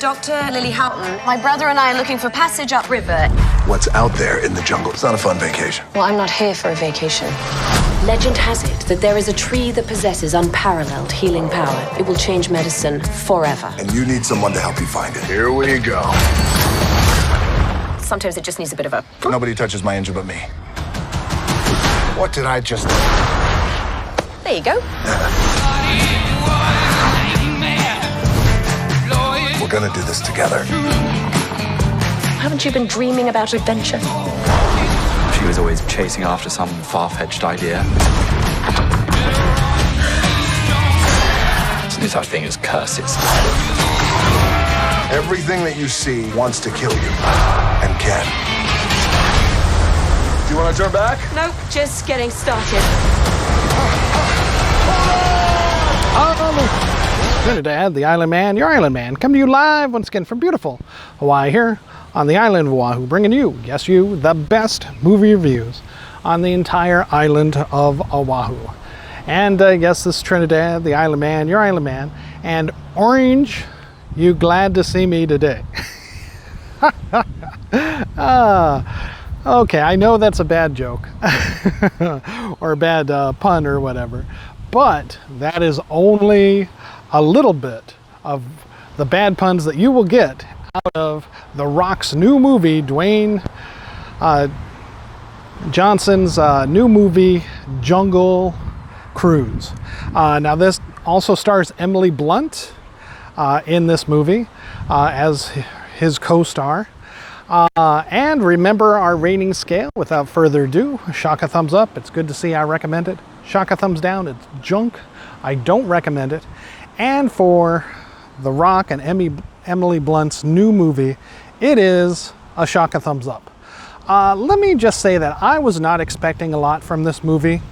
Dr. Lily Houghton. My brother and I are looking for passage upriver. What's out there in the jungle? It's not a fun vacation. Well, I'm not here for a vacation. Legend has it that there is a tree that possesses unparalleled healing power. It will change medicine forever. And you need someone to help you find it. Here we go. Sometimes it just needs a bit of a... Nobody touches my engine but me. What did I just do? There you go. We're gonna do this together. Haven't you been dreaming about adventure? She was always chasing after some far-fetched idea. There's no such thing as curses. Everything that you see wants to kill you, and can. Do you want to turn back? Nope, just getting started. Trinidad, the Island Man, your Island Man, come to you live once again from beautiful Hawaii here on the island of Oahu, bringing you, yes you, the best movie reviews on the entire island of Oahu. And yes, this is Trinidad, the Island Man, your Island Man, and Orange, you glad to see me today? Okay, I know that's a bad joke or a bad pun or whatever, but that is only a little bit of the bad puns that you will get out of The Rock's new movie, Dwayne Johnson's new movie, Jungle Cruise. Now this also stars Emily Blunt in this movie as his co-star. And remember our rating scale. Without further ado, shock a thumbs up. It's good to see. I recommend it. Shock a thumbs down. It's junk. I don't recommend it. And for The Rock and Emily Blunt's new movie, it is a shock a thumbs up. Let me just say that I was not expecting a lot from this movie.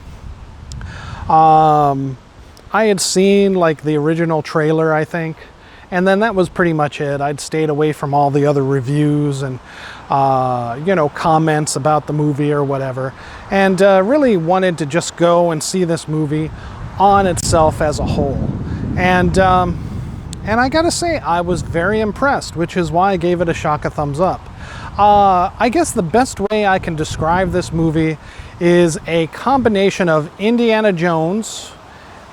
I had seen like the original trailer, I think, and then that was pretty much it. I'd stayed away from all the other reviews and you know, comments about the movie or whatever, and really wanted to just go and see this movie on itself as a whole. And I gotta say, I was very impressed, which is why I gave it a shock a thumbs up. I guess the best way I can describe this movie is a combination of Indiana Jones,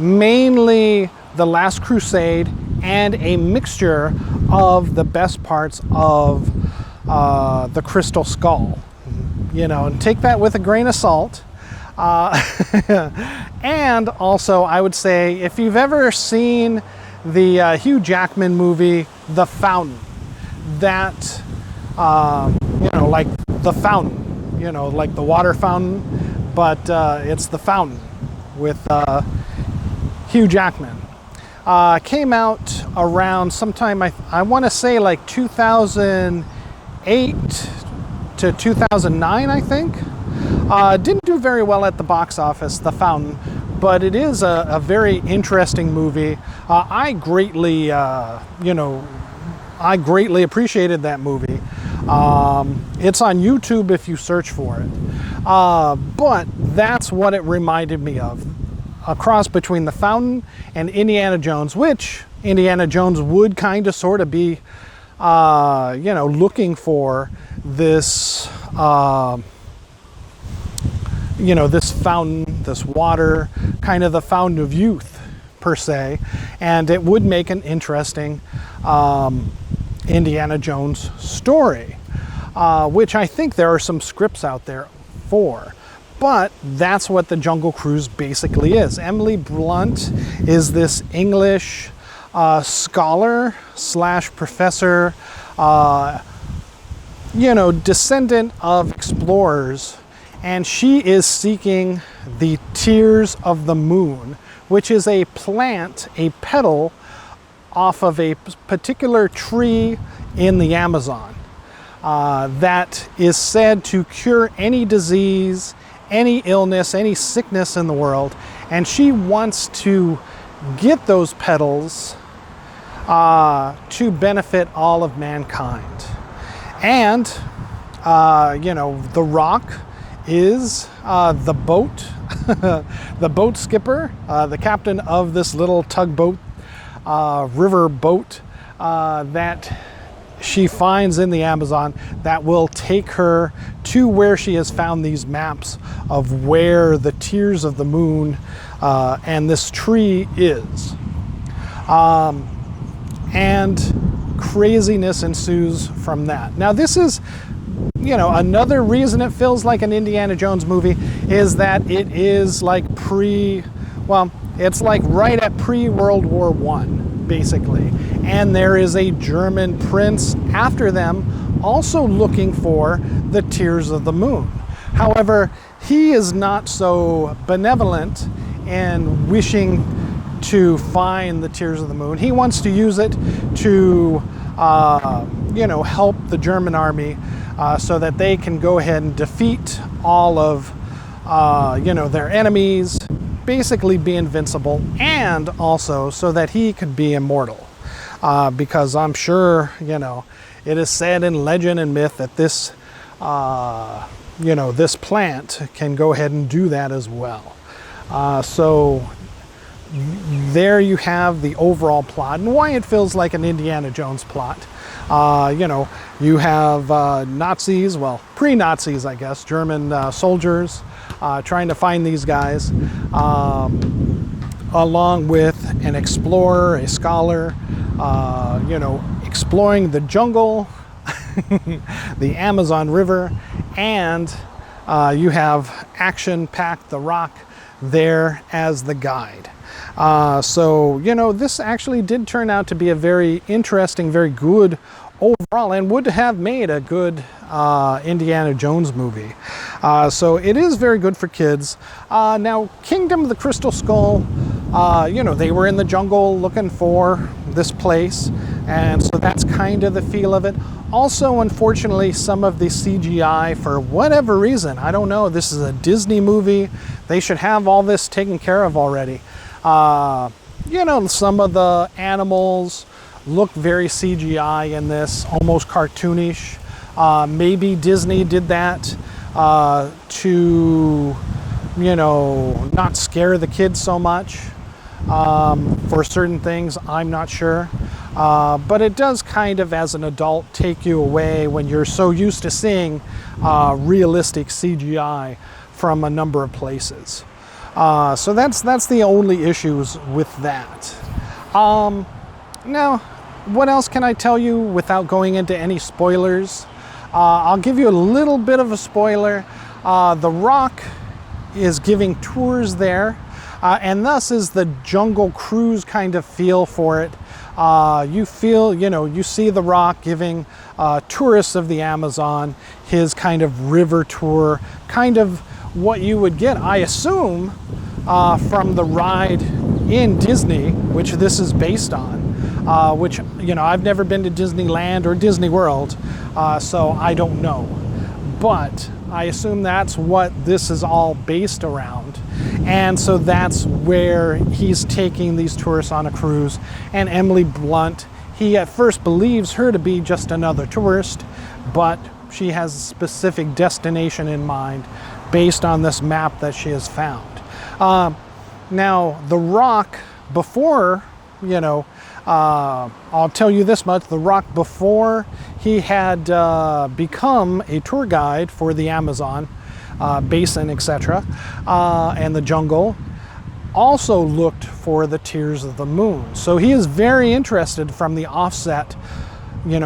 mainly The Last Crusade, and a mixture of the best parts of the Crystal Skull. You know, and take that with a grain of salt. And also, I would say, if you've ever seen the Hugh Jackman movie, The Fountain, that, you know, like The Fountain, you know, like the water fountain, but it's The Fountain with Hugh Jackman. Came out around sometime, I want to say like 2008 to 2009, I think. Didn't do very well at the box office, The Fountain, but it is a very interesting movie. I greatly, you know, I greatly appreciated that movie. It's on YouTube if you search for it. But that's what it reminded me of. A cross between The Fountain and Indiana Jones, which Indiana Jones would kind of sort of be, you know, looking for this, you know, this fountain, this water, kind of the fountain of youth, per se. And it would make an interesting Indiana Jones story, which I think there are some scripts out there for. But that's what the Jungle Cruise basically is. Emily Blunt is this English scholar slash professor, you know, descendant of explorers, and she is seeking the Tears of the Moon, which is a plant, a petal off of a particular tree in the Amazon that is said to cure any disease, any illness, any sickness in the world, and she wants to get those petals to benefit all of mankind. And you know, The Rock is the boat, the boat skipper, the captain of this little tugboat, river boat that she finds in the Amazon that will take her to where she has found these maps of where the Tears of the Moon and this tree is. And craziness ensues from that. Now this is, another reason it feels like an Indiana Jones movie is that it is like it's like right at pre-World War I, basically. And there is a German prince after them also looking for the Tears of the Moon. However, he is not so benevolent in wishing to find the Tears of the Moon. He wants to use it to, help the German army so that they can go ahead and defeat all of, their enemies, basically be invincible, and also so that he could be immortal. Because I'm sure, it is said in legend and myth that this, this plant can go ahead and do that as well. So there you have the overall plot and why it feels like an Indiana Jones plot. You have Nazis, well, pre-Nazis, I guess, German soldiers trying to find these guys, along with an explorer, a scholar, exploring the jungle, the Amazon River, and you have action-packed The Rock there as the guide. So this actually did turn out to be a very interesting, very good overall, and would have made a good Indiana Jones movie. So it is very good for kids. Now, Kingdom of the Crystal Skull, they were in the jungle looking for this place, and so that's kind of the feel of it. Also, unfortunately, some of the CGI, for whatever reason, I don't know, this is a Disney movie, they should have all this taken care of already. Some of the animals look very CGI in this, almost cartoonish. Maybe Disney did that to, not scare the kids so much for certain things. I'm not sure. But it does kind of, as an adult, take you away when you're so used to seeing realistic CGI from a number of places. So that's the only issues with that. Now, what else can I tell you without going into any spoilers? I'll give you a little bit of a spoiler. The Rock is giving tours there, and thus is the Jungle Cruise kind of feel for it. You see The Rock giving tourists of the Amazon his kind of river tour, kind of what you would get, I assume, from the ride in Disney, which this is based on, which, I've never been to Disneyland or Disney World, so I don't know. But I assume that's what this is all based around. And so that's where he's taking these tourists on a cruise. And Emily Blunt, he at first believes her to be just another tourist, but she has a specific destination in mind based on this map that she has found. Now, The Rock, before, I'll tell you this much, The Rock, before he had become a tour guide for the Amazon basin, etc., and the jungle, also looked for the Tears of the Moon. So he is very interested from the offset,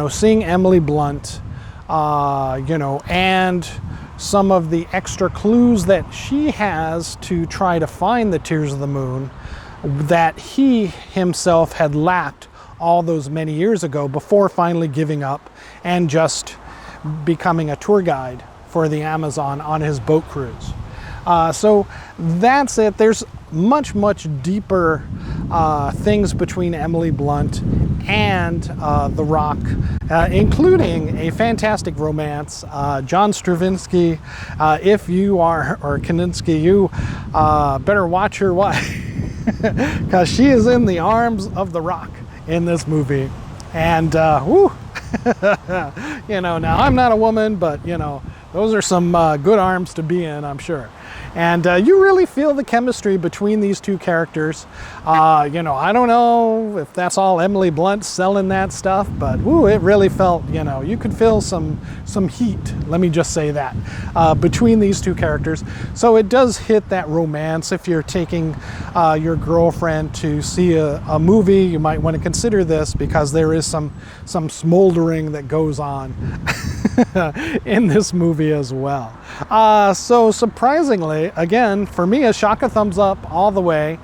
seeing Emily Blunt, and some of the extra clues that she has to try to find the Tears of the Moon that he himself had lacked all those many years ago before finally giving up and just becoming a tour guide for the Amazon on his boat cruise. So that's it. There's much, much deeper things between Emily Blunt and The Rock, including a fantastic romance. John Stravinsky, if you are, or Kaninsky, you better watch your wife, because she is in the arms of The Rock in this movie. And, now I'm not a woman, but, those are some good arms to be in, I'm sure. And you really feel the chemistry between these two characters. You know, I don't know if that's all Emily Blunt selling that stuff, but woo, it really felt, you know, you could feel some heat, let me just say that, between these two characters. So it does hit that romance. If you're taking your girlfriend to see a movie, you might want to consider this, because there is some smoldering that goes on in this movie as well. So surprisingly, again, for me, a shock of thumbs up all the way.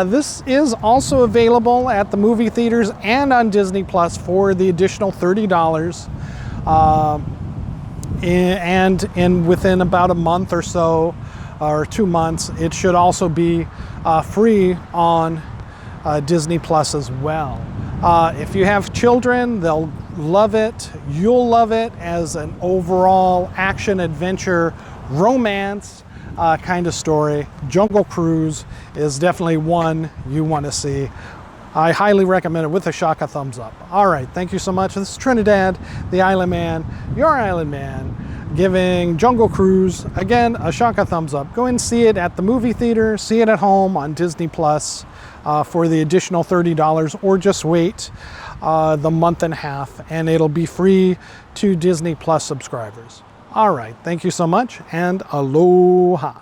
This is also available at the movie theaters and on Disney Plus for the additional $30. And within about a month or so, or 2 months, it should also be free on Disney Plus as well. If you have children, they'll love it. You'll love it as an overall action, adventure, romance kind of story. Jungle Cruise is definitely one you want to see. I highly recommend it with a shock of thumbs up. All right, thank you so much. This is Trinidad, the Island Man, your Island Man, giving Jungle Cruise, again, a shock of thumbs up. Go and see it at the movie theater, see it at home on Disney Plus for the additional $30, or just wait the month and a half and it'll be free to Disney Plus subscribers. All right, thank you so much, and aloha.